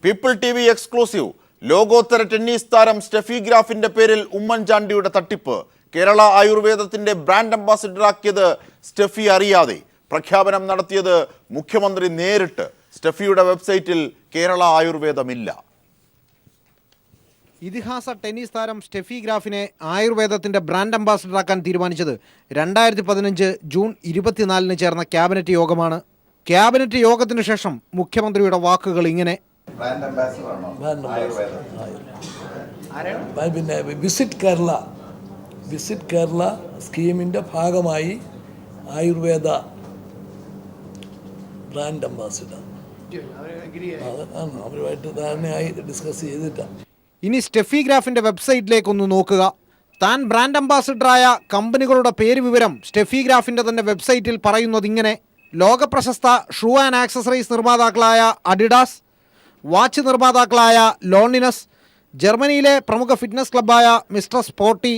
People TV exclusive. ലോകോത്തര tennis താരം Steffi ഗ്രാഫിന്റെ പേരിൽ ഉമ്മൻചാണ്ടിയുടെ തട്ടിപ്പ്. കേരള ആയുർവേദത്തിന്റെ ബ്രാൻഡ് അംബാസിഡറാക്കിയത് സ്റ്റെഫി അറിയാതെ. പ്രഖ്യാപനം നടത്തിയത് മുഖ്യമന്ത്രി നേരിട്ട്. സ്റ്റെഫിയുടെ വെബ്സൈറ്റിൽ കേരള ആയുർവേദമില്ല. ഇതിഹാസ ടെന്നീസ് താരം സ്റ്റെഫി ഗ്രാഫിനെ ആയുർവേദത്തിന്റെ ബ്രാൻഡ് അംബാസിഡറാക്കാൻ തീരുമാനിച്ചത് 2015 ജൂൺ 24 ചേർന്ന ക്യാബിനറ്റ് യോഗമാണ്. ക്യാബിനറ്റ് യോഗത്തിനു ശേഷം മുഖ്യമന്ത്രിയുടെ വാക്കുകൾ ഇങ്ങനെ: പിന്നെ വിസിറ്റ് കേരള സ്കീമിൻ്റെ ഭാഗമായി ആയുർവേദ ബ്രാൻഡ് അംബാസിഡർ അവരുമായിട്ട് ധാരണയായി ഡിസ്കസ് ചെയ്തിട്ടാണ്. ഇനി സ്റ്റെഫി ഗ്രാഫിന്റെ വെബ്സൈറ്റിലേക്കൊന്ന് നോക്കുക. താൻ ബ്രാൻഡ് അംബാസിഡറായ കമ്പനികളുടെ പേര് വിവരം സ്റ്റെഫി ഗ്രാഫിന്റെ തന്നെ വെബ്സൈറ്റിൽ പറയുന്നത് ഇങ്ങനെ: ലോകപ്രശസ്ത ഷൂ ആൻഡ് ആക്സസറീസ് നിർമ്മാതാക്കളായ അഡിഡാസ്, വാച്ച് നിർമ്മാതാക്കളായ ലോൺലിനസ്, ജർമ്മനിയിലെ പ്രമുഖ ഫിറ്റ്നസ് ക്ലബ്ബായ മിസ്റ്റർ സ്പോർട്ടി,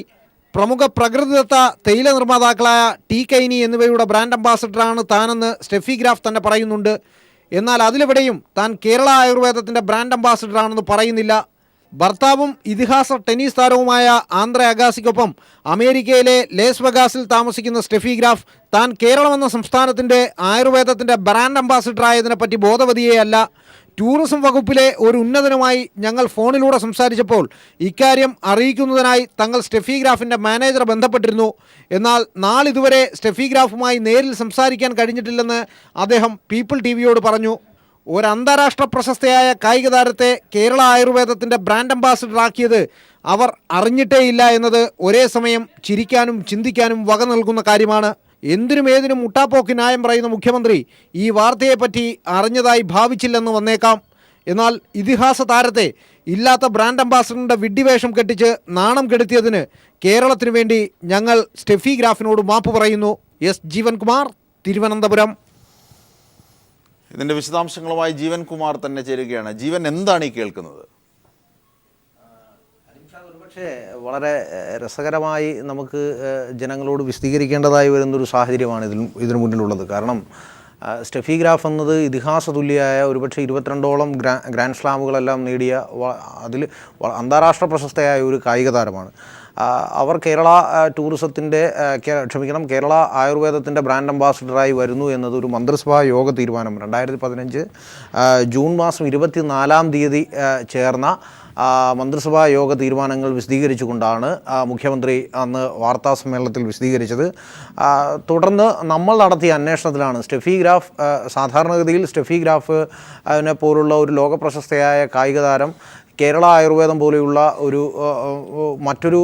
പ്രമുഖ പ്രകൃതിദത്ത തേയില നിർമ്മാതാക്കളായ ടീ കൈനി എന്നിവയുടെ ബ്രാൻഡ് അംബാസിഡറാണ് താനെന്ന് സ്റ്റെഫി ഗ്രാഫ് തന്നെ പറയുന്നുണ്ട്. എന്നാൽ അതിലെവിടെയും താൻ കേരള ആയുർവേദത്തിൻ്റെ ബ്രാൻഡ് അംബാസിഡറാണെന്ന് പറയുന്നില്ല. ഭർത്താവും ഇതിഹാസ ടെന്നീസ് താരവുമായ ആന്ദ്രെ അഗാസിക്കൊപ്പം അമേരിക്കയിലെ ലേസ് വെഗാസിൽ താമസിക്കുന്ന സ്റ്റെഫി ഗ്രാഫ് താൻ കേരളമെന്ന സംസ്ഥാനത്തിൻ്റെ ആയുർവേദത്തിൻ്റെ ബ്രാൻഡ് അംബാസിഡറായതിനെപ്പറ്റി ബോധവതിയേ. ടൂറിസം വകുപ്പിലെ ഒരു ഉന്നതനുമായി ഞങ്ങൾ ഫോണിലൂടെ സംസാരിച്ചപ്പോൾ ഇക്കാര്യം അറിയിക്കുന്നതിനായി തങ്ങൾ സ്റ്റെഫി ഗ്രാഫിൻ്റെ മാനേജറെ ബന്ധപ്പെട്ടിരുന്നു. എന്നാൽ നാളിതുവരെ സ്റ്റെഫി ഗ്രാഫുമായി നേരിൽ സംസാരിക്കാൻ കഴിഞ്ഞിട്ടില്ലെന്ന് അദ്ദേഹം പീപ്പിൾ TVയോട് പറഞ്ഞു. ഒരു അന്താരാഷ്ട്ര പ്രശസ്തയായ കായിക താരത്തെ കേരള ആയുർവേദത്തിൻ്റെ ബ്രാൻഡ് അംബാസിഡറാക്കിയത് അവർ അറിഞ്ഞിട്ടേയില്ല എന്നത് ഒരേ സമയം ചിരിക്കാനും ചിന്തിക്കാനും വക നൽകുന്ന കാര്യമാണ്. എന്തിനും ഏതിനും മുട്ടാപ്പോക്ക് ന്യായം പറയുന്ന മുഖ്യമന്ത്രി ഈ വാർത്തയെപ്പറ്റി അറിഞ്ഞതായി ഭാവിച്ചില്ലെന്ന് വന്നേക്കാം. എന്നാൽ ഇതിഹാസ താരത്തെ ഇല്ലാത്ത ബ്രാൻഡ് അംബാസിഡറിൻ്റെ വിഡ്ഢിവേഷം കെട്ടിച്ച് നാണം കെടുത്തിയതിന് കേരളത്തിനു വേണ്ടി ഞങ്ങൾ സ്റ്റെഫി ഗ്രാഫിനോട് മാപ്പ് പറയുന്നു. എസ് ജീവൻകുമാർ, തിരുവനന്തപുരം. ഇതിൻ്റെ വിശദാംശങ്ങളുമായി ജീവൻകുമാർ തന്നെ ചേരുകയാണ്. ജീവൻ, എന്താണ് ഈ കേൾക്കുന്നത്? പക്ഷേ വളരെ രസകരമായി നമുക്ക് ജനങ്ങളോട് വിശദീകരിക്കേണ്ടതായി വരുന്നൊരു സാഹചര്യമാണ് ഇതിനു മുന്നിലുള്ളത്. കാരണം സ്റ്റെഫി ഗ്രാഫ് എന്നത് ഇതിഹാസ തുല്യമായ ഒരുപക്ഷെ 22ഓളം ഗ്രാൻഡ് സ്ലാമുകളെല്ലാം നേടിയ അതിൽ അന്താരാഷ്ട്ര പ്രശസ്തയായ ഒരു കായിക താരമാണ്. അവർ കേരള കേരള ആയുർവേദത്തിൻ്റെ ബ്രാൻഡ് അംബാസിഡറായി വരുന്നു എന്നത് ഒരു മന്ത്രിസഭാ യോഗ തീരുമാനം 2015 ജൂൺ മാസം 24 ചേർന്ന മന്ത്രിസഭാ യോഗ തീരുമാനങ്ങൾ വിശദീകരിച്ചുകൊണ്ടാണ് മുഖ്യമന്ത്രി അന്ന് വാർത്താ സമ്മേളനത്തിൽ വിശദീകരിച്ചത്. തുടർന്ന് നമ്മൾ നടത്തിയ അന്വേഷണത്തിലാണ് സ്റ്റെഫി ഗ്രാഫ് സാധാരണഗതിയിൽ സ്റ്റെഫി ഗ്രാഫ് അതിനെ പോലുള്ള ഒരു ലോകപ്രശസ്തയായ കായിക താരം കേരള ആയുർവേദം പോലെയുള്ള മറ്റൊരു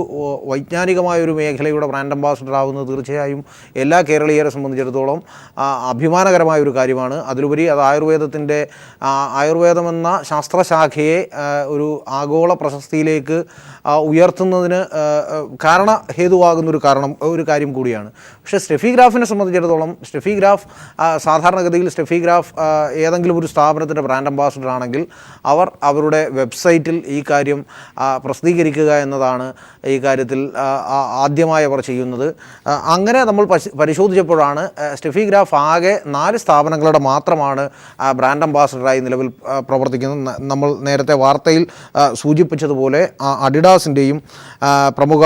വൈജ്ഞാനികമായൊരു മേഖലയുടെ ബ്രാൻഡ് അംബാസിഡർ ആവുന്നത് തീർച്ചയായും എല്ലാ കേരളീയരെ സംബന്ധിച്ചിടത്തോളം അഭിമാനകരമായൊരു കാര്യമാണ്. അതിലുപരി അത് ആയുർവേദമെന്ന ശാസ്ത്രശാഖയെ ഒരു ആഗോള പ്രശസ്തിയിലേക്ക് ഉയർത്തുന്നതിന് ഒരു കാര്യം കൂടിയാണ്. പക്ഷേ സ്റ്റെഫി ഗ്രാഫിനെ സംബന്ധിച്ചിടത്തോളം സ്റ്റെഫി ഗ്രാഫ് സാധാരണഗതിയിൽ സ്റ്റെഫി ഗ്രാഫ് ഏതെങ്കിലും ഒരു സ്ഥാപനത്തിൻ്റെ ബ്രാൻഡ് അംബാസിഡർ ആണെങ്കിൽ അവർ അവരുടെ വെബ്സൈറ്റിൽ ഈ കാര്യം പ്രസിദ്ധീകരിക്കുക എന്നതാണ് ഈ കാര്യത്തിൽ ആദ്യമായി അവർ ചെയ്യുന്നത്. അങ്ങനെ നമ്മൾ പരിശോധിച്ചപ്പോഴാണ് സ്റ്റെഫി ഗ്രാഫ് ആകെ 4 സ്ഥാപനങ്ങളുടെ മാത്രമാണ് ബ്രാൻഡ് അംബാസിഡറായി നിലവിൽ പ്രവർത്തിക്കുന്നത്. നമ്മൾ നേരത്തെ വാർത്തയിൽ സൂചിപ്പിച്ചതുപോലെ അഡിഡാസിൻ്റെയും പ്രമുഖ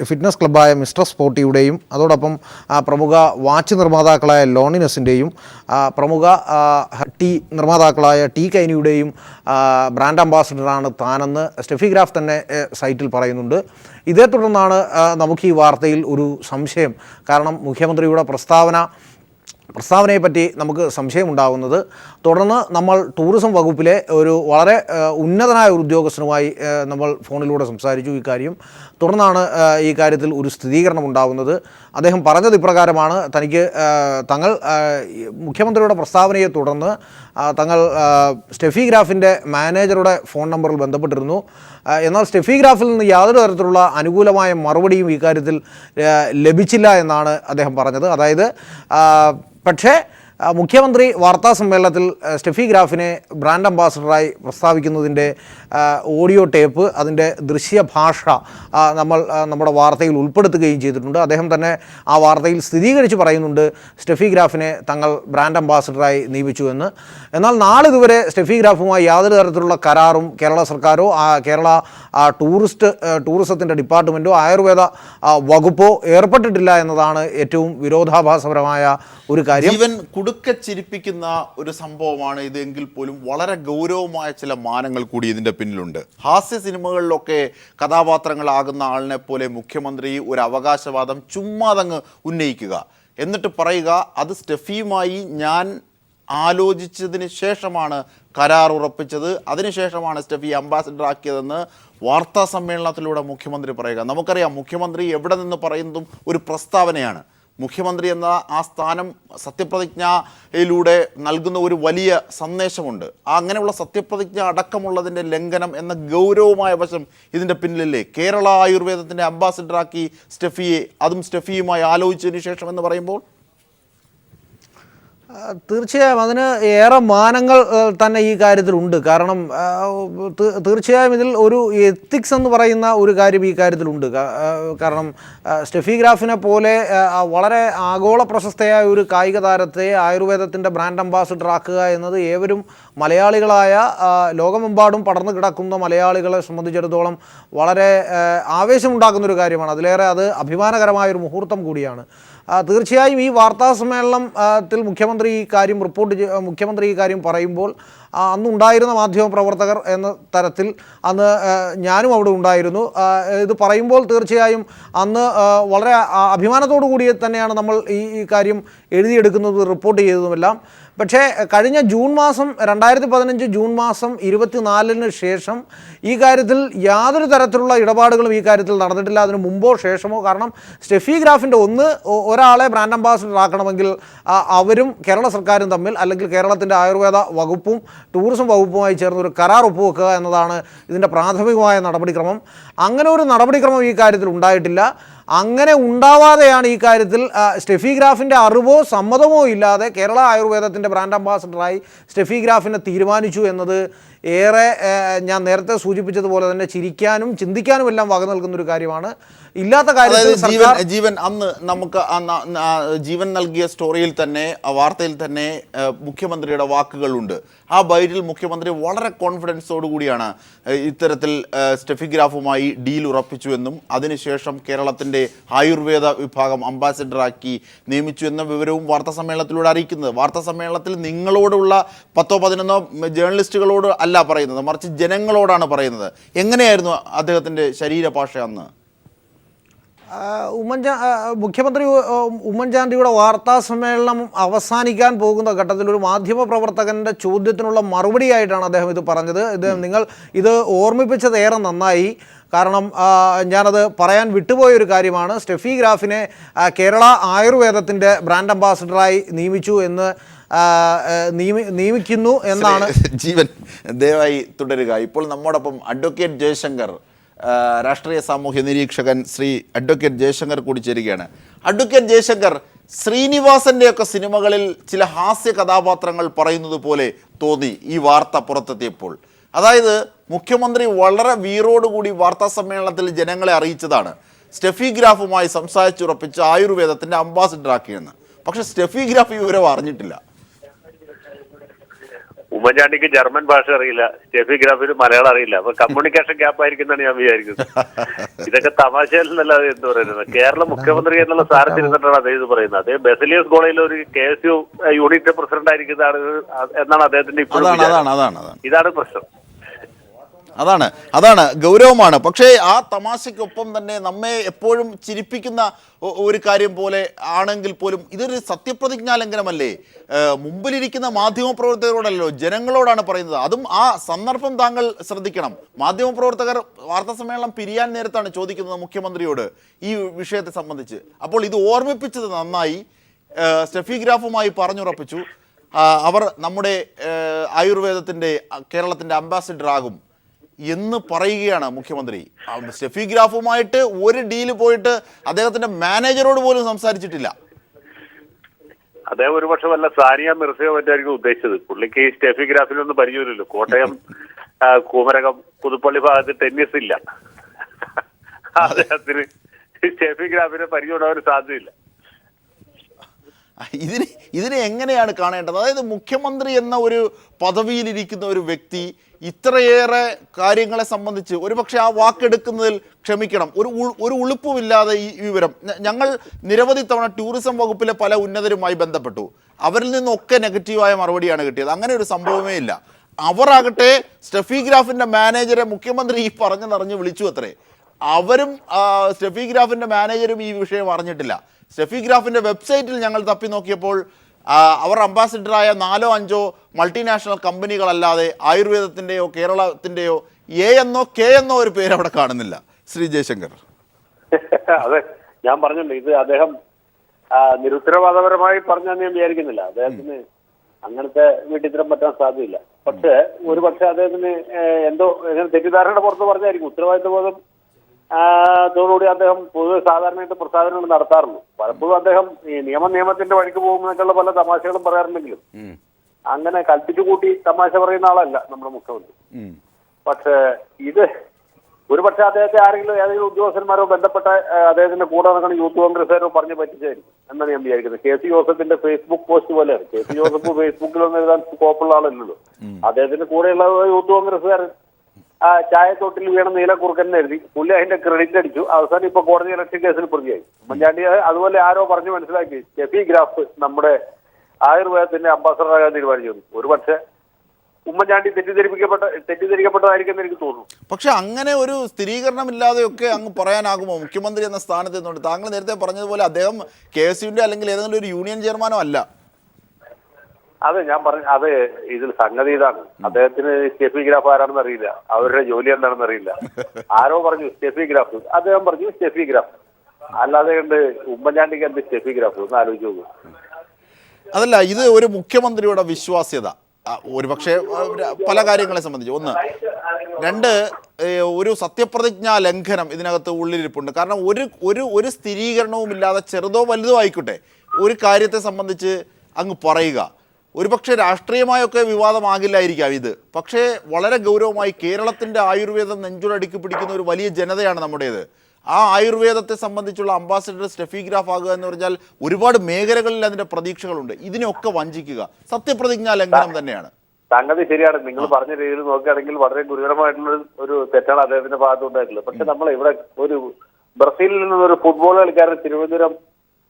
ഫിറ്റ്നസ് ക്ലബ്ബായ മിസ്റ്റർ സ്പോർട്ടിയുടെയും അതോടൊപ്പം പ്രമുഖ വാച്ച് നിർമ്മാതാക്കളായ ലോണിനസിൻ്റെയും പ്രമുഖ ടീ നിർമ്മാതാക്കളായ ടീ കൈനിയുടെയും ബ്രാൻഡ് അംബാസിഡറാണ് താനെന്ന് സ്റ്റെഫി ഗ്രാഫ് തന്നെ സൈറ്റിൽ പറയുന്നുണ്ട്. ഇതേ തുടർന്നാണ് നമുക്ക് ഈ വാർത്തയിൽ ഒരു സംശയം, കാരണം മുഖ്യമന്ത്രിയുടെ പ്രസ്താവനയെപ്പറ്റി നമുക്ക് സംശയമുണ്ടാകുന്നത്. തുടർന്ന് നമ്മൾ ടൂറിസം വകുപ്പിലെ ഒരു വളരെ ഉന്നതനായ ഒരു ഉദ്യോഗസ്ഥനുമായി നമ്മൾ ഫോണിലൂടെ സംസാരിച്ചു ഈ കാര്യം. തുടർന്നാണ് ഈ കാര്യത്തിൽ ഒരു സ്ഥിരീകരണം ഉണ്ടാകുന്നത്. അദ്ദേഹം പറഞ്ഞത് ഇപ്രകാരമാണ്: തങ്ങൾ മുഖ്യമന്ത്രിയുടെ പ്രസ്താവനയെ തുടർന്ന് തങ്ങൾ സ്റ്റെഫി ഗ്രാഫിൻ്റെ മാനേജറുടെ ഫോൺ നമ്പറിൽ ബന്ധപ്പെട്ടിരുന്നു. എന്നാൽ സ്റ്റെഫി ഗ്രാഫിൽ നിന്ന് യാതൊരു തരത്തിലുള്ള അനുകൂലമായ മറുപടിയും ഈ കാര്യത്തിൽ ലഭിച്ചില്ല എന്നാണ് അദ്ദേഹം പറഞ്ഞത്. അതായത് പക്ഷേ മുഖ്യമന്ത്രി വാർത്താ സമ്മേളനത്തിൽ സ്റ്റെഫി ഗ്രാഫിനെ ബ്രാൻഡ് അംബാസഡറായി പ്രസ്താവിക്കുന്നതിൻ്റെ ഓഡിയോ ടേപ്പ്, അതിൻ്റെ ദൃശ്യഭാഷ നമ്മൾ നമ്മുടെ വാർത്തയിൽ ഉൾപ്പെടുത്തുകയും ചെയ്തിട്ടുണ്ട്. അദ്ദേഹം തന്നെ ആ വാർത്തയിൽ സ്ഥിരീകരിച്ച് പറയുന്നുണ്ട് സ്റ്റെഫി ഗ്രാഫിനെ തങ്ങൾ ബ്രാൻഡ് അംബാസഡറായി നിയമിച്ചു എന്ന്. എന്നാൽ നാളിതുവരെ സ്റ്റെഫി ഗ്രാഫുമായി യാതൊരു തരത്തിലുള്ള കരാറും കേരള സർക്കാരോ കേരള ടൂറിസത്തിൻ്റെ ഡിപ്പാർട്ട്മെൻറ്റോ ആയുർവേദ വകുപ്പോ ഏർപ്പെട്ടിട്ടില്ല എന്നതാണ് ഏറ്റവും വിരോധാഭാസപരമായ ഒരു കാര്യം. ജീവൻ കുടുക്കച്ചിരിപ്പിക്കുന്ന ഒരു സംഭവമാണ് ഇത് എങ്കിൽ പോലും വളരെ ഗൗരവമായ ചില മാനങ്ങൾ കൂടി ഇതിൻ്റെ പിന്നിലുണ്ട്. ഹാസ്യ സിനിമകളിലൊക്കെ കഥാപാത്രങ്ങളാകുന്ന ആളിനെ പോലെ മുഖ്യമന്ത്രി ഒരു അവകാശവാദം ചുമ്മാതങ്ങ് ഉന്നയിക്കുക, എന്നിട്ട് പറയുക അത് സ്റ്റെഫിയുമായി ഞാൻ ആലോചിച്ചതിന് ശേഷമാണ് കരാർ ഉറപ്പിച്ചത്, അതിനുശേഷമാണ് സ്റ്റെഫി അംബാസിഡർ ആക്കിയതെന്ന് വാർത്താ സമ്മേളനത്തിലൂടെ മുഖ്യമന്ത്രി പറയുക. നമുക്കറിയാം മുഖ്യമന്ത്രി എവിടെ നിന്ന് പറയുന്നതും ഒരു പ്രസ്താവനയാണ്. മുഖ്യമന്ത്രി എന്ന ആ സ്ഥാനം സത്യപ്രതിജ്ഞയിലൂടെ നൽകുന്ന ഒരു വലിയ സന്ദേശമുണ്ട്. അങ്ങനെയുള്ള സത്യപ്രതിജ്ഞ അടക്കമുള്ളതിൻ്റെ ലംഘനം എന്ന ഗൗരവമായ വശം ഇതിൻ്റെ പിന്നിലല്ലേ? കേരള ആയുർവേദത്തിൻ്റെ അംബാസിഡറാക്കി സ്റ്റെഫിയെ, അതും സ്റ്റെഫിയുമായി ആലോചിച്ചതിന് ശേഷം എന്ന് പറയുമ്പോൾ തീർച്ചയായും അതിന് ഏറെ മാനങ്ങൾ തന്നെ ഈ കാര്യത്തിലുണ്ട്. കാരണം തീർച്ചയായും ഇതിൽ ഒരു എത്തിക്സ് എന്ന് പറയുന്ന ഒരു കാര്യം ഈ കാര്യത്തിലുണ്ട്. കാരണം സ്റ്റെഫി ഗ്രാഫിനെ പോലെ വളരെ ആഗോള പ്രശസ്തയായ ഒരു കായിക താരത്തെ ആയുർവേദത്തിൻ്റെ ബ്രാൻഡ് അംബാസിഡർ ആക്കുക എന്നത് ഏവരും മലയാളികളായ ലോകമെമ്പാടും പടർന്നു കിടക്കുന്ന മലയാളികളെ സംബന്ധിച്ചിടത്തോളം വളരെ ആവേശമുണ്ടാക്കുന്നൊരു കാര്യമാണ്. അതിലേറെ അത് അഭിമാനകരമായൊരു മുഹൂർത്തം കൂടിയാണ്. തീർച്ചയായും ഈ വാർത്താ സമ്മേളനത്തിൽ മുഖ്യമന്ത്രി ഈ കാര്യം പറയുമ്പോൾ അന്നുണ്ടായിരുന്ന മാധ്യമപ്രവർത്തകർ എന്ന തരത്തിൽ അന്ന് ഞാനും അവിടെ ഉണ്ടായിരുന്നു. ഇത് പറയുമ്പോൾ തീർച്ചയായും അന്ന് വളരെ അഭിമാനത്തോടു കൂടി തന്നെയാണ് നമ്മൾ ഈ കാര്യം എഴുതിയെടുക്കുന്നതും റിപ്പോർട്ട് ചെയ്തതുമെല്ലാം. പക്ഷേ കഴിഞ്ഞ ജൂൺ മാസം 2015 ജൂൺ മാസം 24 ശേഷം ഈ കാര്യത്തിൽ യാതൊരു തരത്തിലുള്ള ഇടപാടുകളും ഈ കാര്യത്തിൽ നടന്നിട്ടില്ല, അതിന് മുമ്പോ ശേഷമോ. കാരണം സ്റ്റെഫി ഗ്രാഫിൻ്റെ ഒരാളെ ബ്രാൻഡ് അംബാസിഡർ ആക്കണമെങ്കിൽ അവരും കേരള സർക്കാരും തമ്മിൽ, അല്ലെങ്കിൽ കേരളത്തിൻ്റെ ആയുർവേദ വകുപ്പും ടൂറിസം വകുപ്പുമായി ചേർന്ന് ഒരു കരാർ ഒപ്പുവെക്കുക എന്നതാണ് ഇതിൻ്റെ പ്രാഥമികമായ നടപടിക്രമം. അങ്ങനെ ഒരു നടപടിക്രമം ഈ കാര്യത്തിൽ ഉണ്ടായിട്ടില്ല. അങ്ങനെ ഉണ്ടാവാതെയാണ് ഈ കാര്യത്തിൽ സ്റ്റെഫി ഗ്രാഫിൻ്റെ അറിവോ സമ്മതമോ ഇല്ലാതെ കേരള ആയുർവേദത്തിൻ്റെ ബ്രാൻഡ് അംബാസിഡറായി സ്റ്റെഫി ഗ്രാഫിനെ തീരുമാനിച്ചു എന്നത് ഏറെ ഞാൻ നേരത്തെ സൂചിപ്പിച്ചതുപോലെ തന്നെ ചിരിക്കാനും ചിന്തിക്കാനും എല്ലാം വക നൽകുന്നൊരു കാര്യമാണ്. ഇല്ലാത്ത കാര്യത്തിൽ ജീവൻ അന്ന് നമുക്ക് ജീവൻ നൽകിയ സ്റ്റോറിയിൽ തന്നെ, വാർത്തയിൽ തന്നെ മുഖ്യമന്ത്രിയുടെ വാക്കുകളുണ്ട്. ആ ബൈറ്റിൽ മുഖ്യമന്ത്രി വളരെ കോൺഫിഡൻസോടു കൂടിയാണ് ഇത്തരത്തിൽ സ്റ്റെഫി ഗ്രാഫുമായി ഡീൽ ഉറപ്പിച്ചു എന്നും അതിനുശേഷം കേരളത്തിൻ്റെ ആയുർവേദ വിഭാഗം അംബാസിഡറാക്കി നിയമിച്ചു എന്ന വിവരവും വാർത്താ സമ്മേളനത്തിലൂടെ അറിയിക്കുന്നത്. വാർത്താ സമ്മേളനത്തിൽ നിങ്ങളോടുള്ള 10-11 ജേർണലിസ്റ്റുകളോട് അല്ല പറയുന്നത്, മറിച്ച് ജനങ്ങളോടാണ് പറയുന്നത്. എങ്ങനെയായിരുന്നു അദ്ദേഹത്തിൻ്റെ ശരീരഭാഷ അന്ന്? മുഖ്യമന്ത്രി ഉമ്മൻചാണ്ടിയുടെ വാർത്താ സമ്മേളനം അവസാനിക്കാൻ പോകുന്ന ഘട്ടത്തിൽ ഒരു മാധ്യമപ്രവർത്തകൻ്റെ ചോദ്യത്തിനുള്ള മറുപടിയായിട്ടാണ് അദ്ദേഹം ഇത് പറഞ്ഞത്. നിങ്ങൾ ഇത് ഓർമ്മിപ്പിച്ചത് ഏറെ നന്നായി. കാരണം ഞാനത് പറയാൻ വിട്ടുപോയൊരു കാര്യമാണ്. സ്റ്റെഫി ഗ്രാഫിനെ കേരള ആയുർവേദത്തിൻ്റെ ബ്രാൻഡ് അംബാസിഡറായി നിയമിക്കുന്നു എന്നാണ്. ജീവൻ ദയവായി തുടരുക. ഇപ്പോൾ നമ്മോടൊപ്പം അഡ്വക്കേറ്റ് ജയശങ്കർ, രാഷ്ട്രീയ സാമൂഹ്യ നിരീക്ഷകൻ ശ്രീ അഡ്വക്കേറ്റ് ജയശങ്കർ കൂടി ചേരുകയാണ്. അഡ്വക്കേറ്റ് ജയശങ്കർ, ശ്രീനിവാസൻ്റെയൊക്കെ സിനിമകളിൽ ചില ഹാസ്യ കഥാപാത്രങ്ങൾ പറയുന്നത് പോലെ തോന്നി ഈ വാർത്ത പുറത്തെത്തിയപ്പോൾ. അതായത് മുഖ്യമന്ത്രി വളരെ വീറോടുകൂടി വാർത്താ സമ്മേളനത്തിൽ ജനങ്ങളെ അറിയിച്ചതാണ് സ്റ്റെഫി ഗ്രാഫുമായി സംസാരിച്ചുറപ്പിച്ച് ആയുർവേദത്തിൻ്റെ അംബാസിഡറാക്കിയെന്ന്. പക്ഷെ സ്റ്റെഫി ഗ്രാഫ് വിവരം അറിഞ്ഞിട്ടില്ല. ഉമ്മൻചാണ്ടിക്ക് ജർമ്മൻ ഭാഷ അറിയില്ല, സ്റ്റെഫി ഗ്രാഫിന് മലയാളം അറിയില്ല. അപ്പൊ കമ്മ്യൂണിക്കേഷൻ ഗ്യാപ്പ് ആയിരിക്കുന്നതാണ് ഞാൻ വിചാരിക്കുന്നത്. ഇതൊക്കെ തമാശയല്ലല്ലാതെ എന്ത് പറയുന്നത്. കേരള മുഖ്യമന്ത്രി എന്നുള്ള സ്ഥാനത്തിരുന്നിട്ടാണ് അദ്ദേഹം ഇത് പറയുന്നത്. അദ്ദേഹം ബെസലിയസ് കോളേജിൽ ഒരു KSU യൂണിറ്റ് പ്രസിഡന്റ് ആയിരിക്കുന്നതാണ് എന്നാണ് അദ്ദേഹത്തിന്റെ ഇപ്പോഴും. ഇതാണ് പ്രശ്നം. അതാണ് ഗൗരവമാണ്. പക്ഷേ ആ തമാശയ്ക്കൊപ്പം തന്നെ നമ്മെ എപ്പോഴും ചിരിപ്പിക്കുന്ന ഒരു കാര്യം പോലെ ആണെങ്കിൽ പോലും ഇതൊരു സത്യപ്രതിജ്ഞാ ലംഘനമല്ലേ? മുമ്പിലിരിക്കുന്ന മാധ്യമപ്രവർത്തകരോടല്ലോ, ജനങ്ങളോടാണ് പറയുന്നത്. അതും ആ സന്ദർഭം താങ്കൾ ശ്രദ്ധിക്കണം. മാധ്യമപ്രവർത്തകർ വാർത്താ സമ്മേളനം പിരിയാൻ നേരത്താണ് ചോദിക്കുന്നത് മുഖ്യമന്ത്രിയോട് ഈ വിഷയത്തെ സംബന്ധിച്ച്. അപ്പോൾ ഇത് ഓർമ്മിപ്പിച്ചത് നന്നായി. സ്റ്റെഫി ഗ്രാഫുമായി പറഞ്ഞുറപ്പിച്ചു അവർ നമ്മുടെ ആയുർവേദത്തിൻ്റെ കേരളത്തിൻ്റെ അംബാസിഡർ ആകും എന്ന് പറയുകയാണ് മുഖ്യമന്ത്രി. സ്റ്റെഫി ഗ്രാഫുമായിട്ട് ഒരു ഡീല് പോയിട്ട് അദ്ദേഹത്തിൻ്റെ മാനേജറോട് പോലും സംസാരിച്ചിട്ടില്ല. അദ്ദേഹം ഒരുപക്ഷെ വല്ല സാനിയ മിർസയോ മറ്റായിരിക്കും ഉദ്ദേശിച്ചത്. പുള്ളിക്ക് ഈ സ്റ്റെഫി ഗ്രാഫിനൊന്നും പരിചയമില്ലല്ലോ. കോട്ടയം, കുമരകം, പുതുപ്പള്ളി ഭാഗത്ത് ടെന്നീസ് ഇല്ല. അദ്ദേഹത്തിന് സ്റ്റെഫി ഗ്രാഫിനെ പരിചയമുണ്ടാവാൻ സാധ്യതയില്ല. ഇതിനെ എങ്ങനെയാണ് കാണേണ്ടത്? അതായത് മുഖ്യമന്ത്രി എന്ന ഒരു പദവിയിലിരിക്കുന്ന ഒരു വ്യക്തി ഇത്രയേറെ കാര്യങ്ങളെ സംബന്ധിച്ച് ഒരുപക്ഷെ ആ വാക്കെടുക്കുന്നതിൽ ക്ഷമിക്കണം, ഒരു ഉളുപ്പുമില്ലാതെ ഈ വിവരം ഞങ്ങൾ നിരവധി തവണ ടൂറിസം വകുപ്പിലെ പല ഉന്നതരുമായി ബന്ധപ്പെട്ടു. അവരിൽ നിന്നൊക്കെ നെഗറ്റീവായ മറുപടിയാണ് കിട്ടിയത്. അങ്ങനെ ഒരു സംഭവമേ ഇല്ല. അവരാകട്ടെ സ്റ്റെഫി ഗ്രാഫിൻ്റെ മാനേജറെ മുഖ്യമന്ത്രി ഈ പറഞ്ഞറിഞ്ഞ് വിളിച്ചു അത്രേ. അവരും സ്റ്റെഫി ഗ്രാഫിൻ്റെ മാനേജരും ഈ വിഷയം അറിഞ്ഞിട്ടില്ല. സ്റ്റെഫി ഗ്രാഫിൻ്റെ വെബ്സൈറ്റിൽ ഞങ്ങൾ തപ്പി നോക്കിയപ്പോൾ അവർ അംബാസിഡറായ 4 or 5 മൾട്ടിനാഷണൽ കമ്പനികളല്ലാതെ ആയുർവേദത്തിൻ്റെയോ കേരളത്തിൻ്റെയോ എന്നോ കെ എന്നോ ഒരു പേര് അവിടെ കാണുന്നില്ല. ശ്രീ ജയശങ്കർ. അതെ, ഞാൻ പറഞ്ഞിട്ടുണ്ട്, ഇത് അദ്ദേഹം നിരുത്തരവാദപരമായി പറഞ്ഞാൽ ഞാൻ വിചാരിക്കുന്നില്ല. അദ്ദേഹത്തിന് അങ്ങനത്തെ വീട്ടിത്തരം പറ്റാൻ സാധ്യതയില്ല. പക്ഷേ ഒരുപക്ഷെ അദ്ദേഹത്തിന് എന്തോ തെറ്റിദ്ധാരണയുടെ പുറത്ത് പറഞ്ഞായിരിക്കും. ഉത്തരവാദിത്വ ബോധം ോടുകൂടി അദ്ദേഹം പൊതുവെ സാധാരണയായിട്ട് പ്രസ്താവനകൾ നടത്താറുള്ളൂ. പലപ്പോഴും അദ്ദേഹം ഈ നിയമത്തിന്റെ വഴിക്ക് പോകുന്നതിനുള്ള പല തമാശകളും പറയാറുണ്ടെങ്കിലും അങ്ങനെ കൽപ്പിച്ചു കൂട്ടി തമാശ പറയുന്ന ആളല്ല നമ്മുടെ മുഖ്യമന്ത്രി. പക്ഷേ ഇത് ഒരുപക്ഷെ അദ്ദേഹത്തെ ഏതെങ്കിലും ഉദ്യോഗസ്ഥന്മാരോ ബന്ധപ്പെട്ട അദ്ദേഹത്തിന്റെ കൂടെ നടക്കുന്ന യൂത്ത് കോൺഗ്രസ്സുകാരോ പറഞ്ഞ് പറ്റിച്ചായിരിക്കും എന്നാണ് ഞാൻ വിചാരിക്കുന്നത്. കെ സി ജോസഫിന്റെ ഫേസ്ബുക്ക് പോസ്റ്റ് പോലെയാണ്. കെ സി ജോസഫ് ഫേസ്ബുക്കിലൊന്നും എഴുതാൻ സ്കോപ്പുള്ള ആളല്ലല്ലോ. അദ്ദേഹത്തിന്റെ കൂടെയുള്ള യൂത്ത് കോൺഗ്രസ്സുകാരൻ ചായത്തോട്ടിൽ വീണ നീലക്കുറുക്കൻ എഴുതി പുള്ളി അതിന്റെ ക്രെഡിറ്റ് അടിച്ചു. അവസാനം ഇപ്പൊ കോടതി ഇലക്ഷൻ കേസിൽ പ്രതിയായി. ഉമ്മൻചാണ്ടി അതുപോലെ ആരോ പറഞ്ഞു മനസ്സിലാക്കി സ്റ്റെഫി ഗ്രാഫ് നമ്മുടെ ആയുർവേദത്തിന്റെ അംബാസഡറാകാൻ തീരുമാനിച്ചു. ഒരുപക്ഷെ ഉമ്മൻചാണ്ടി തെറ്റിദ്ധരിക്കപ്പെട്ടതായിരിക്കും എനിക്ക് തോന്നുന്നു. പക്ഷെ അങ്ങനെ ഒരു സ്ഥിരീകരണമില്ലാതെയൊക്കെ അങ്ങ് പറയാനാകുമോ മുഖ്യമന്ത്രി എന്ന സ്ഥാനത്ത് നിന്നുകൊണ്ട്? താങ്കൾ നേരത്തെ പറഞ്ഞതുപോലെ അദ്ദേഹം KSUവിന്റെ അല്ലെങ്കിൽ ഏതെങ്കിലും ഒരു യൂണിയൻ ചെയർമാനോ അല്ല. അതെ, ഞാൻ പറഞ്ഞു. അത് ഇതിൽ സംഗതി ഇതാണ്, അദ്ദേഹത്തിന് സ്റ്റെഫി ഗ്രാഫ് ആരാണെന്ന് അറിയില്ല, അവരുടെ ജോലി എന്താണെന്ന് അറിയില്ല. ആരോ പറഞ്ഞു സ്റ്റെഫി ഗ്രാഫ്, അദ്ദേഹം പറഞ്ഞു സ്റ്റെഫി ഗ്രാഫ്. അല്ലാതെ കണ്ട് ഉമ്മൻചാണ്ടിക്ക് എന്ത് സ്റ്റെഫി ഗ്രാഫ് ഒന്ന് ആലോചിച്ച് നോക്കൂ. അതല്ല, ഇത് ഒരു മുഖ്യമന്ത്രിയുടെ വിശ്വാസ്യത ഒരുപക്ഷെ പല കാര്യങ്ങളെ സംബന്ധിച്ച്. 1, 2 ഒരു സത്യപ്രതിജ്ഞാ ലംഘനം ഇതിനകത്ത് ഉള്ളിലിരിപ്പുണ്ട്. കാരണം ഒരു സ്ഥിരീകരണവും ഇല്ലാതെ ചെറുതോ വലുതോ ആയിക്കോട്ടെ ഒരു കാര്യത്തെ സംബന്ധിച്ച് അങ്ങ് പറയുക. ഒരുപക്ഷെ രാഷ്ട്രീയമായൊക്കെ വിവാദമാകില്ലായിരിക്കാം ഇത്. പക്ഷേ വളരെ ഗൗരവമായി കേരളത്തിൻ്റെ ആയുർവേദം നെഞ്ചുടടുക്കി പിടിക്കുന്ന ഒരു വലിയ ജനതയാണ് നമ്മുടേത്. ആ ആയുർവേദത്തെ സംബന്ധിച്ചുള്ള അംബാസിഡർ സ്റ്റെഫി ഗ്രാഫ് ആകുക എന്ന് പറഞ്ഞാൽ ഒരുപാട് മേഖലകളിൽ അതിൻ്റെ പ്രതീക്ഷകളുണ്ട്. ഇതിനെയൊക്കെ വഞ്ചിക്കുക സത്യപ്രതിജ്ഞാ ലംഘനം തന്നെയാണ്. സംഗതി ശരിയാണ്. നിങ്ങൾ പറഞ്ഞ രീതിയിൽ നോക്കുകയാണെങ്കിൽ വളരെ ഗുരുതരമായിട്ടുള്ള ഒരു തെറ്റാണ് അദ്ദേഹത്തിന്റെ ഭാഗത്തുണ്ടായിട്ടുള്ളത്. പക്ഷെ നമ്മൾ ഇവിടെ ഒരു ബ്രസീലിൽ നിന്നൊരു ഫുട്ബോൾ കളിക്കാരൻ തിരുവനന്തപുരം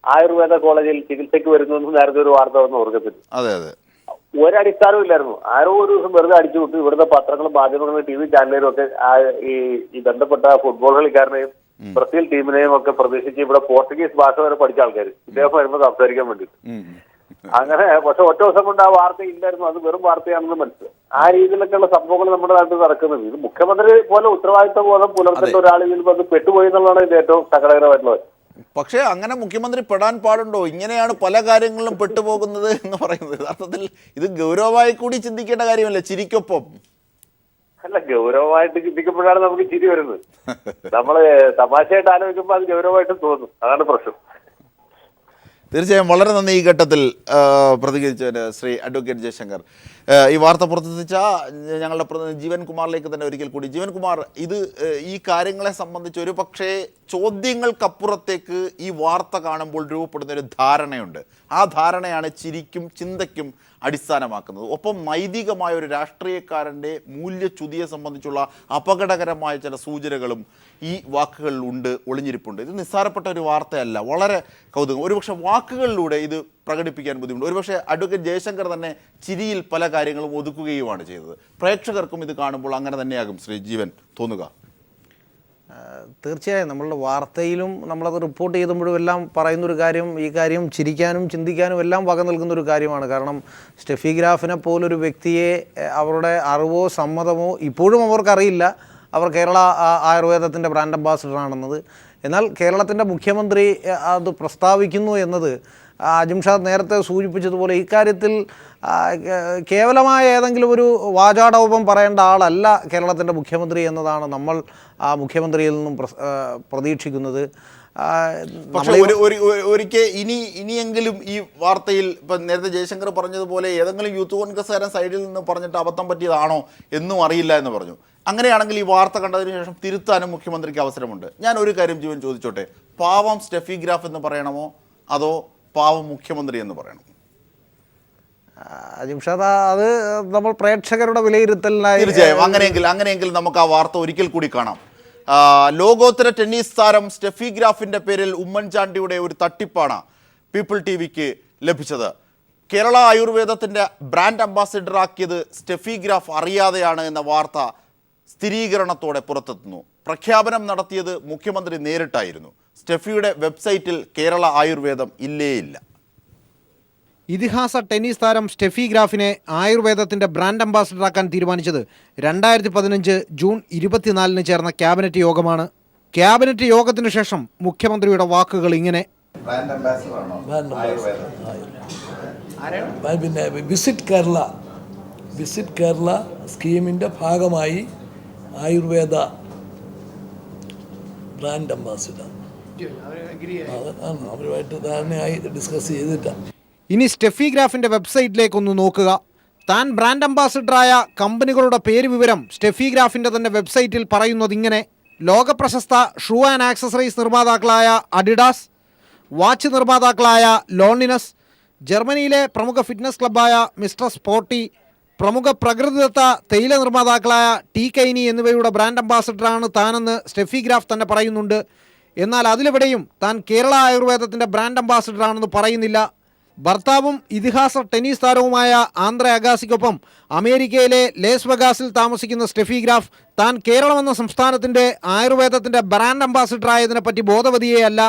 ആയുർവേദ കോളേജിൽ ചികിത്സയ്ക്ക് വരുന്നു എന്ന് നേരത്തെ ഒരു വാർത്ത വന്ന് ഓർക്കത്തില്ല. അതെ അതെ, ഒരടിസ്ഥാനവും ഇല്ലായിരുന്നു. ആരോ ഒരു ദിവസം വെറുതെ അടിച്ചു വിട്ടു. ഇവിടുത്തെ പത്രങ്ങളും മാധ്യമങ്ങളും TV ചാനലുകളും ഒക്കെ ഈ ബന്ധപ്പെട്ട ഫുട്ബോൾ കളിക്കാരനെയും ബ്രസീൽ ടീമിനെയും ഒക്കെ പ്രതീക്ഷിച്ച് ഇവിടെ പോർച്ചുഗീസ് ഭാഷ വരെ പഠിച്ച ആൾക്കാർ ഇദ്ദേഹം വരുമ്പോൾ സംസാരിക്കാൻ വേണ്ടിയിട്ട് അങ്ങനെ. പക്ഷെ ഒറ്റ ദിവസം കൊണ്ട് ആ വാർത്ത ഇല്ലായിരുന്നു. അത് വെറും വാർത്തയാണെന്ന് മനസ്സിലായി. ആ രീതിയിലൊക്കെയുള്ള സംഭവങ്ങൾ നമ്മുടെ നാട്ടിൽ നടക്കുന്നത്. ഇത് മുഖ്യമന്ത്രി പോലെ ഉത്തരവാദിത്വ ബോധം പുലർത്തേണ്ട ഒരാളിൽ വന്ന് പെട്ടുപോയി എന്നുള്ളതാണ് ഇത് ഏറ്റവും സങ്കടകരമായിട്ടുള്ളത്. പക്ഷേ അങ്ങനെ മുഖ്യമന്ത്രി പെടാൻ പാടുണ്ടോ? ഇങ്ങനെയാണ് പല കാര്യങ്ങളിലും പെട്ടുപോകുന്നത് എന്ന് പറയുന്നത്. യഥാർത്ഥത്തിൽ ഇത് ഗൗരവമായി കൂടി ചിന്തിക്കേണ്ട കാര്യമല്ല, ചിരിക്കൊപ്പം അല്ല. ഗൗരവമായിട്ട് ചിന്തിക്കുമ്പോഴാണ് നമുക്ക് ചിരി വരുന്നത്. നമ്മള് തമാശയായിട്ട് ആലോചിക്കുമ്പോൾ അത് ഗൗരവമായിട്ട് തോന്നും. അതാണ് പ്രശ്നം. തീർച്ചയായും വളരെ നന്ദി ഈ ഘട്ടത്തിൽ പ്രതികരിച്ചതിന് ശ്രീ അഡ്വക്കേറ്റ് ജയശങ്കർ. ഈ വാർത്ത പുറത്തെത്തിച്ച ഞങ്ങളുടെ പ്രതിനിധി ജീവൻ കുമാറിലേക്ക് തന്നെ ഒരിക്കൽ കൂടി. ജീവൻ കുമാർ, ഇത് ഈ കാര്യങ്ങളെ സംബന്ധിച്ച് ഒരു പക്ഷേ ചോദ്യങ്ങൾക്കപ്പുറത്തേക്ക് ഈ വാർത്ത കാണുമ്പോൾ രൂപപ്പെടുന്നൊരു ധാരണയുണ്ട്. ആ ധാരണയാണ് ചിരിക്കും ചിന്തയ്ക്കും അടിസ്ഥാനമാക്കുന്നത്. ഒപ്പം നൈതികമായ ഒരു രാഷ്ട്രീയക്കാരൻ്റെ മൂല്യച്യുതിയെ സംബന്ധിച്ചുള്ള അപകടകരമായ ചില സൂചനകളും ഈ വാക്കുകളിൽ ഒളിഞ്ഞിരിപ്പുണ്ട്. ഇത് നിസ്സാരപ്പെട്ട ഒരു വാർത്തയല്ല, വളരെ കൗതുകം. ഒരുപക്ഷെ വാക്കുകളിലൂടെ ഇത് പ്രകടിപ്പിക്കാൻ ബുദ്ധിമുട്ട്. ഒരുപക്ഷെ അഡ്വക്കേറ്റ് ജയശങ്കർ തന്നെ ചിരിയിൽ പല കാര്യങ്ങളും ഒതുക്കുകയുമാണ് ചെയ്തത്. പ്രേക്ഷകർക്കും ഇത് കാണുമ്പോൾ അങ്ങനെ തന്നെയാകും ശ്രീ ജീവൻ തോന്നുക. തീർച്ചയായും നമ്മളുടെ വാർത്തയിലും നമ്മളത് റിപ്പോർട്ട് ചെയ്തുമ്പോഴും എല്ലാം പറയുന്നൊരു കാര്യം, ഈ കാര്യം ചിരിക്കാനും ചിന്തിക്കാനും എല്ലാം വക നൽകുന്നൊരു കാര്യമാണ്. കാരണം സ്റ്റെഫി ഗ്രാഫിനെ പോലൊരു വ്യക്തിയെ അവരുടെ അറിവോ സമ്മതമോ ഇപ്പോഴും അവർക്കറിയില്ല അവർ കേരള ആയുർവേദത്തിൻ്റെ ബ്രാൻഡ് അംബാസിഡറാണെന്നത്. എന്നാൽ കേരളത്തിൻ്റെ മുഖ്യമന്ത്രി അത് പ്രസ്താവിക്കുന്നു എന്നത് അജിംഷാദ് നേരത്തെ സൂചിപ്പിച്ചതുപോലെ ഇക്കാര്യത്തിൽ കേവലമായ ഏതെങ്കിലും ഒരു വാചാടോപം പറയേണ്ട ആളല്ല കേരളത്തിൻ്റെ മുഖ്യമന്ത്രി എന്നതാണ് നമ്മൾ ആ മുഖ്യമന്ത്രിയിൽ നിന്നും പ്രതീക്ഷിക്കുന്നത്. പക്ഷേ ഒരിക്കൽ ഇനിയെങ്കിലും ഈ വാർത്തയിൽ ഇപ്പം നേരത്തെ ജയശങ്കർ പറഞ്ഞതുപോലെ ഏതെങ്കിലും യൂത്ത് കോൺഗ്രസ്സുകാരൻ സൈഡിൽ നിന്ന് പറഞ്ഞിട്ട് അബദ്ധം പറ്റിയതാണോ എന്നും അറിയില്ല എന്ന് പറഞ്ഞു. അങ്ങനെയാണെങ്കിൽ ഈ വാർത്ത കണ്ടതിന് ശേഷം തിരുത്താനും മുഖ്യമന്ത്രിക്ക് അവസരമുണ്ട്. ഞാൻ ഒരു കാര്യം ജീവൻ ചോദിച്ചോട്ടെ, പാവം സ്റ്റെഫി ഗ്രാഫ് എന്ന് പറയണമോ അതോ പാവം മുഖ്യമന്ത്രി എന്ന് പറയണമോ? ജിംഷാദ്, അത് നമ്മൾ പ്രേക്ഷകരുടെ വിലയിരുത്തലിനായി തീർച്ചയായും അങ്ങനെയെങ്കിൽ നമുക്ക് ആ വാർത്ത ഒരിക്കൽ കൂടി കാണാം. ലോകോത്തര ടെന്നീസ് താരം സ്റ്റെഫി ഗ്രാഫിന്റെ പേരിൽ ഉമ്മൻചാണ്ടിയുടെ ഒരു തട്ടിപ്പാണ് പീപ്പിൾ ടിവിക്ക് ലഭിച്ചത്. കേരള ആയുർവേദത്തിന്റെ ബ്രാൻഡ് അംബാസിഡർ ആക്കിയത് സ്റ്റെഫി ഗ്രാഫ് അറിയാതെയാണ് എന്ന വാർത്ത സ്ഥിരീകരണത്തോടെ പുറത്തെത്തുന്നു. പ്രഖ്യാപനം നടത്തിയത് മുഖ്യമന്ത്രി നേരിട്ടായിരുന്നു. സ്റ്റെഫിയുടെ വെബ്സൈറ്റിൽ കേരള ആയുർവേദം ഇല്ല. ഇതിഹാസ ടെന്നീസ് താരം സ്റ്റെഫി ഗ്രാഫിനെ ആയുർവേദത്തിൻ്റെ ബ്രാൻഡ് അംബാസിഡറാക്കാൻ തീരുമാനിച്ചത് 2015 ജൂൺ 24 ചേർന്ന ക്യാബിനറ്റ് യോഗമാണ്. ക്യാബിനറ്റ് യോഗത്തിന് ശേഷം മുഖ്യമന്ത്രിയുടെ വാക്കുകൾ ഇങ്ങനെ: പിന്നെ വിസിറ്റ് കേരള സ്കീമിൻ്റെ ഭാഗമായി ആയുർവേദ ബ്രാൻഡ് അംബാസിഡർ അവരുമായിട്ട് ധാരണയായി ഡിസ്കസ് ചെയ്തിട്ടാണ്. ഇനി സ്റ്റെഫി ഗ്രാഫിൻ്റെ വെബ്സൈറ്റിലേക്കൊന്ന് നോക്കുക. താൻ ബ്രാൻഡ് അംബാസിഡറായ കമ്പനികളുടെ പേര് വിവരം സ്റ്റെഫി ഗ്രാഫിൻ്റെ തന്നെ വെബ്സൈറ്റിൽ പറയുന്നത് ഇങ്ങനെ: ലോകപ്രശസ്ത ഷൂ ആൻഡ് ആക്സസറീസ് നിർമ്മാതാക്കളായ അഡിഡാസ്, വാച്ച് നിർമ്മാതാക്കളായ ലോൺലിനസ്, ജർമ്മനിയിലെ പ്രമുഖ ഫിറ്റ്നസ് ക്ലബ്ബായ മിസ്റ്റർ സ്പോർട്ടി, പ്രമുഖ പ്രകൃതിദത്ത തേയില നിർമ്മാതാക്കളായ ടീ കൈനി എന്നിവയുടെ ബ്രാൻഡ് അംബാസിഡറാണ് താനെന്ന് സ്റ്റെഫി ഗ്രാഫ് തന്നെ പറയുന്നുണ്ട്. എന്നാൽ അതിലെവിടെയും താൻ കേരള ആയുർവേദത്തിൻ്റെ ബ്രാൻഡ് അംബാസിഡറാണെന്ന് പറയുന്നില്ല. ഭർത്താവും ഇതിഹാസ ടെന്നീസ് താരവുമായ ആന്ദ്രെ അഗാസിക്കൊപ്പം അമേരിക്കയിലെ ലേസ് വെഗാസിൽ താമസിക്കുന്ന സ്റ്റെഫി ഗ്രാഫ് താൻ കേരളമെന്ന സംസ്ഥാനത്തിൻ്റെ ആയുർവേദത്തിൻ്റെ ബ്രാൻഡ് അംബാസിഡറായതിനെപ്പറ്റി ബോധവതിയേ അല്ല.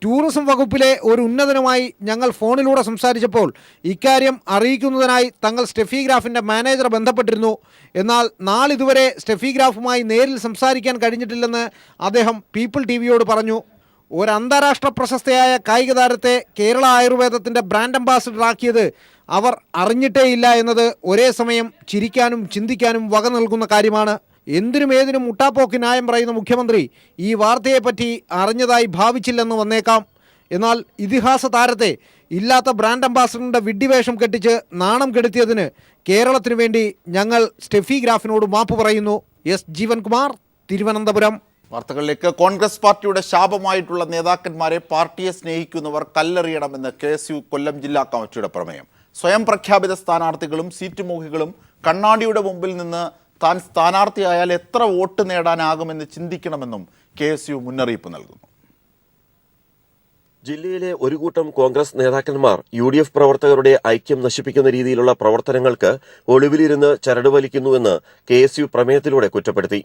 ടൂറിസം വകുപ്പിലെ ഒരു ഉന്നതനുമായി ഞങ്ങൾ ഫോണിലൂടെ സംസാരിച്ചപ്പോൾ ഇക്കാര്യം അറിയിക്കുന്നതിനായി തങ്ങൾ സ്റ്റെഫി ഗ്രാഫിൻ്റെ മാനേജറെ ബന്ധപ്പെട്ടിരുന്നു. എന്നാൽ നാളിതുവരെ സ്റ്റെഫി ഗ്രാഫുമായി നേരിൽ സംസാരിക്കാൻ കഴിഞ്ഞിട്ടില്ലെന്ന് അദ്ദേഹം പീപ്പിൾ ടിവിയോട് പറഞ്ഞു. ഒരു അന്താരാഷ്ട്ര പ്രശസ്തയായ കായിക താരത്തെ കേരള ആയുർവേദത്തിൻ്റെ ബ്രാൻഡ് അംബാസിഡറാക്കിയത് അവർ അറിഞ്ഞിട്ടേയില്ല എന്നത് ഒരേ സമയം ചിരിക്കാനും ചിന്തിക്കാനും വക നൽകുന്ന കാര്യമാണ്. എന്തിനും ഏതിനും മുട്ടാപ്പോക്ക് ന്യായം പറയുന്ന മുഖ്യമന്ത്രി ഈ വാർത്തയെപ്പറ്റി അറിഞ്ഞതായി ഭാവിച്ചില്ലെന്ന് വന്നേക്കാം. എന്നാൽ ഇതിഹാസ താരത്തെ ഇല്ലാത്ത ബ്രാൻഡ് അംബാസിഡറിൻ്റെ വിഡ്ഢിവേഷം കെട്ടിച്ച് നാണം കെടുത്തിയതിന് കേരളത്തിനു വേണ്ടി ഞങ്ങൾ സ്റ്റെഫി ഗ്രാഫിനോട് മാപ്പ് പറയുന്നു. എസ് ജീവൻകുമാർ, തിരുവനന്തപുരം. വാർത്തകളിലേക്ക്. കോൺഗ്രസ് പാർട്ടിയുടെ ശാപമായിട്ടുള്ള നേതാക്കന്മാരെ പാർട്ടിയെ സ്നേഹിക്കുന്നവർ കല്ലെറിയണമെന്ന് KSU കൊല്ലം ജില്ലാ കമ്മിറ്റിയുടെ പ്രമേയം. സ്വയം പ്രഖ്യാപിത സ്ഥാനാർത്ഥികളും സീറ്റ് മോഹികളും കണ്ണാടിയുടെ മുമ്പിൽ നിന്ന് താൻ സ്ഥാനാർത്ഥിയായാൽ എത്ര വോട്ട് നേടാനാകുമെന്ന് ചിന്തിക്കണമെന്നും KSU മുന്നറിയിപ്പ് നൽകുന്നു. ജില്ലയിലെ ഒരു കൂട്ടം കോൺഗ്രസ് നേതാക്കന്മാർ UDF പ്രവർത്തകരുടെ ഐക്യം നശിപ്പിക്കുന്ന രീതിയിലുള്ള പ്രവർത്തനങ്ങൾക്ക് ഒളിവിലിരുന്ന് ചരടുവലിക്കുന്നുവെന്ന് KSU പ്രമേയത്തിലൂടെ കുറ്റപ്പെടുത്തി.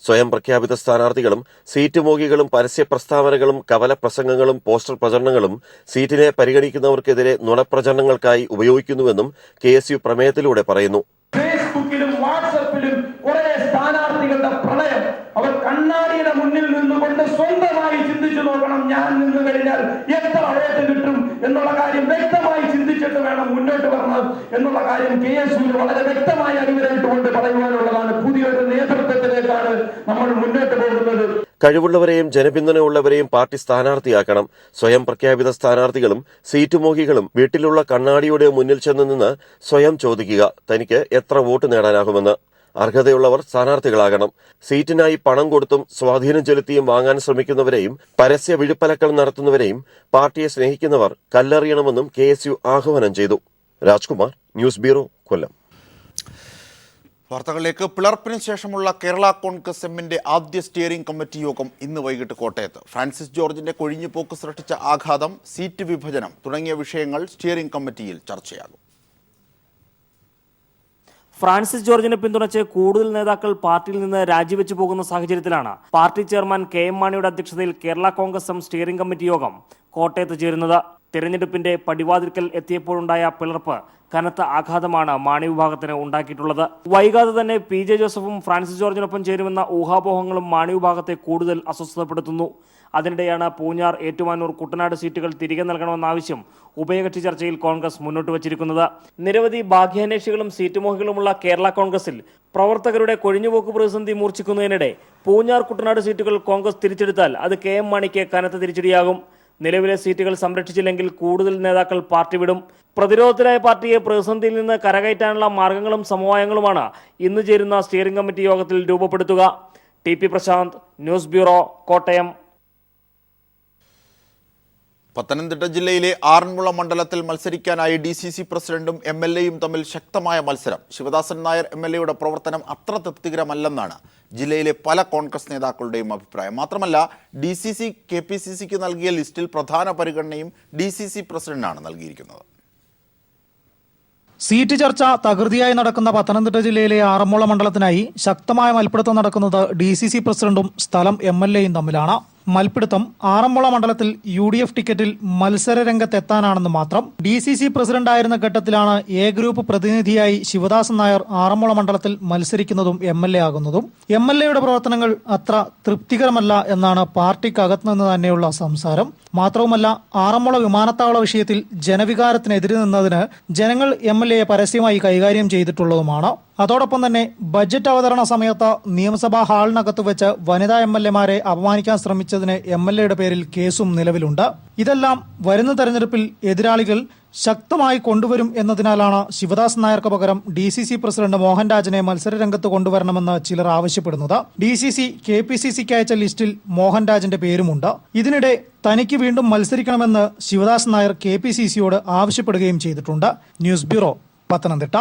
സ്വയം പ്രഖ്യാപിത സ്ഥാനാർത്ഥികളും സീറ്റ് മോഹികളും പരസ്യ പ്രസ്താവനകളും കവല പ്രസംഗങ്ങളും പോസ്റ്റർ പ്രചരണങ്ങളും സീറ്റിനെ പരിഗണിക്കുന്നവർക്കെതിരെ നുണപ്രചരണങ്ങൾക്കായി ഉപയോഗിക്കുന്നുവെന്നും KSU പ്രമേയത്തിലൂടെ പറയുന്നു. ഫേസ്ബുക്കിലും വാട്സാപ്പിലും കുറെ സ്ഥാനാർത്ഥികളുടെ പ്രളയം. അവർ കണ്ണാടിയുടെ മുന്നിൽ നിന്നുകൊണ്ട് സ്വന്തമായി ചിന്തിച്ചു നോക്കണം, ഞാൻ നിന്ന് കഴിഞ്ഞാൽ എത്ര വോട്ട് കിട്ടും എന്നുള്ള കാര്യം വ്യക്തമായി ചിന്തിച്ചിട്ട് വേണം മുന്നോട്ട് വരണം എന്നുള്ള കാര്യം KSU വളരെ വ്യക്തമായി അടിവരയിട്ടുകൊണ്ട് പറയുവാനുള്ളതാണ്. പുതിയൊരു നേതൃത്വത്തിലേക്കാണ് നമ്മൾ മുന്നോട്ട് പോകുന്നത്. കഴിവുള്ളവരെയും ജനപിന്തുണയുള്ളവരെയും പാർട്ടി സ്ഥാനാർത്ഥിയാക്കണം. സ്വയം പ്രഖ്യാപിത സ്ഥാനാർത്ഥികളും സീറ്റ് മോഹികളും വീട്ടിലുള്ള കണ്ണാടിയുടെ മുന്നിൽ ചെന്ന് നിന്ന് സ്വയം ചോദിക്കുക, തനിക്ക് എത്ര വോട്ട് നേടാനാകുമെന്ന്. അർഹതയുള്ളവർ സ്ഥാനാർത്ഥികളാകണം. സീറ്റിനായി പണം കൊടുത്തും സ്വാധീനം ചെലുത്തിയും വാങ്ങാൻ ശ്രമിക്കുന്നവരെയും പരസ്യ വിഴുപ്പലക്കൾ നടത്തുന്നവരെയും പാർട്ടിയെ സ്നേഹിക്കുന്നവർ കല്ലെറിയണമെന്നും KSU ആഹ്വാനം ചെയ്തു. രാജ്കുമാർ, ന്യൂസ് ബ്യൂറോ, കൊല്ലം. വാർത്തകളിലേക്ക്. പിളർപ്പിന് ശേഷമുള്ള കേരള കോൺഗ്രസ് എമ്മിന്റെ ആദ്യ സ്റ്റിയറിംഗ് കമ്മിറ്റി യോഗം ഇന്ന് വൈകിട്ട് കോട്ടയത്ത്. ഫ്രാൻസിസ് ജോർജിന്റെ കൊഴിഞ്ഞുപോക്ക് സൃഷ്ടിച്ച ആഘാതം, സീറ്റ് വിഭജനം തുടങ്ങിയ വിഷയങ്ങൾ സ്റ്റിയറിംഗ് കമ്മിറ്റിയിൽ ചർച്ചയാകും. ഫ്രാൻസിസ് ജോർജിനെ പിന്തുണച്ച് കൂടുതൽ നേതാക്കൾ പാർട്ടിയിൽ നിന്ന് രാജിവെച്ചു പോകുന്ന സാഹചര്യത്തിലാണ് പാർട്ടി ചെയർമാൻ KM മാണിയുടെ അധ്യക്ഷതയിൽ Kerala Congress M steering committee യോഗം കോട്ടയത്ത് ചേരുന്നത്. തെരഞ്ഞെടുപ്പിന്റെ പടിവാതിൽക്കൽ എത്തിയപ്പോഴുണ്ടായ പിളർപ്പ് കനത്ത ആഘാതമാണ് മാണി വിഭാഗത്തിന് ഉണ്ടാക്കിയിട്ടുള്ളത്. വൈകാതെ തന്നെ PJ ജോസഫും ഫ്രാൻസിസ് ജോർജിനൊപ്പം ചേരുമെന്ന ഊഹാപോഹങ്ങളും മാണി വിഭാഗത്തെ കൂടുതൽ അസ്വസ്ഥപ്പെടുത്തുന്നു. അതിനിടെയാണ് പൂഞ്ഞാർ, ഏറ്റുമാനൂർ, കുട്ടനാട് സീറ്റുകൾ തിരികെ നൽകണമെന്ന ആവശ്യം ഉഭയകക്ഷി ചർച്ചയിൽ കോൺഗ്രസ് മുന്നോട്ട് വച്ചിരിക്കുന്നത്. നിരവധി ഭാഗ്യാന്വേഷികളും സീറ്റുമോഹികളുമുള്ള കേരള കോൺഗ്രസിൽ പ്രവർത്തകരുടെ കൊഴിഞ്ഞുപോക്ക് പ്രതിസന്ധി മൂർച്ഛിക്കുന്നതിനിടെ പൂഞ്ഞാർ, കുട്ടനാട് സീറ്റുകൾ കോൺഗ്രസ് തിരിച്ചെടുത്താൽ അത് KM മാണിക്ക് കനത്ത തിരിച്ചടിയാകും. നിലവിലെ സീറ്റുകൾ സംരക്ഷിച്ചില്ലെങ്കിൽ കൂടുതൽ നേതാക്കൾ പാർട്ടി വിടും. പ്രതിരോധത്തിലായ പാർട്ടിയെ പ്രതിസന്ധിയിൽ നിന്ന് കരകയറ്റാനുള്ള മാർഗങ്ങളും സമവായങ്ങളുമാണ് ഇന്ന് ചേരുന്ന സ്റ്റിയറിംഗ് കമ്മിറ്റി യോഗത്തിൽ രൂപപ്പെടുത്തുക. TP Prashanth, news bureau, Kottayam. Pathanamthitta ജില്ലയിലെ ആറന്മുള മണ്ഡലത്തിൽ മത്സരിക്കാനായി DCC പ്രസിഡന്റും MLAയും തമ്മിൽ ശക്തമായ മത്സരം. ശിവദാസൻ നായർ MLAയുടെ പ്രവർത്തനം അത്ര തൃപ്തികരമല്ലെന്നാണ് ജില്ലയിലെ പല കോൺഗ്രസ് നേതാക്കളുടെയും അഭിപ്രായം. മാത്രമല്ല DCC KPCCക്ക് നൽകിയ ലിസ്റ്റിൽ പ്രധാന പരിഗണനയും DCC പ്രസിഡന്റാണ് നൽകിയിരിക്കുന്നത്. സീറ്റ് ചർച്ച തകൃതിയായി നടക്കുന്ന പത്തനംതിട്ട ജില്ലയിലെ ആറന്മുള മണ്ഡലത്തിനായി ശക്തമായ മൽപ്പിടുത്തം നടക്കുന്നത് DCC പ്രസിഡന്റും സ്ഥലം MLAയും തമ്മിലാണ്. മൽപ്പിടുത്തം ആറന്മുള മണ്ഡലത്തിൽ UDF ടിക്കറ്റിൽ മത്സരരംഗത്തെത്താനാണെന്ന് മാത്രം. DCC പ്രസിഡന്റായിരുന്ന ഘട്ടത്തിലാണ് A ഗ്രൂപ്പ് പ്രതിനിധിയായി ശിവദാസൻ നായർ ആറന്മുള മണ്ഡലത്തിൽ മത്സരിക്കുന്നതും MLA ആകുന്നതും. MLAയുടെ പ്രവർത്തനങ്ങൾ അത്ര തൃപ്തികരമല്ല എന്നാണ് പാർട്ടിക്കകത്ത് നിന്ന് തന്നെയുള്ള സംസാരം. മാത്രവുമല്ല, ആറന്മുള വിമാനത്താവള വിഷയത്തിൽ ജനവികാരത്തിനെതിരെ നിന്നതിന് ജനങ്ങൾ MLAയെ പരസ്യമായി കൈകാര്യം ചെയ്തിട്ടുള്ളതുമാണ്. അതോടൊപ്പം തന്നെ ബജറ്റ് അവതരണ സമയത്ത് നിയമസഭാ ഹാളിനകത്ത് വെച്ച് വനിതാ MLAമാരെ അപമാനിക്കാൻ ശ്രമിച്ചതിന് MLAയുടെ പേരിൽ കേസും നിലവിലുണ്ട്. ഇതെല്ലാം വരുന്ന തെരഞ്ഞെടുപ്പിൽ എതിരാളികൾ ശക്തമായി കൊണ്ടുവരും എന്നതിനാലാണ് ശിവദാസൻ നായർക്ക് പകരം DCC പ്രസിഡന്റ് മോഹൻരാജിനെ മത്സരരംഗത്ത് കൊണ്ടുവരണമെന്ന് ചിലർ ആവശ്യപ്പെടുന്നത്. DCC KPCCക്ക് അയച്ച ലിസ്റ്റിൽ മോഹൻരാജിന്റെ പേരുമുണ്ട്. ഇതിനിടെ തനിക്ക് വീണ്ടും മത്സരിക്കണമെന്ന് ശിവദാസൻ നായർ KPCCയോട് ആവശ്യപ്പെടുകയും ചെയ്തിട്ടുണ്ട്. News bureau, Pathanamthitta.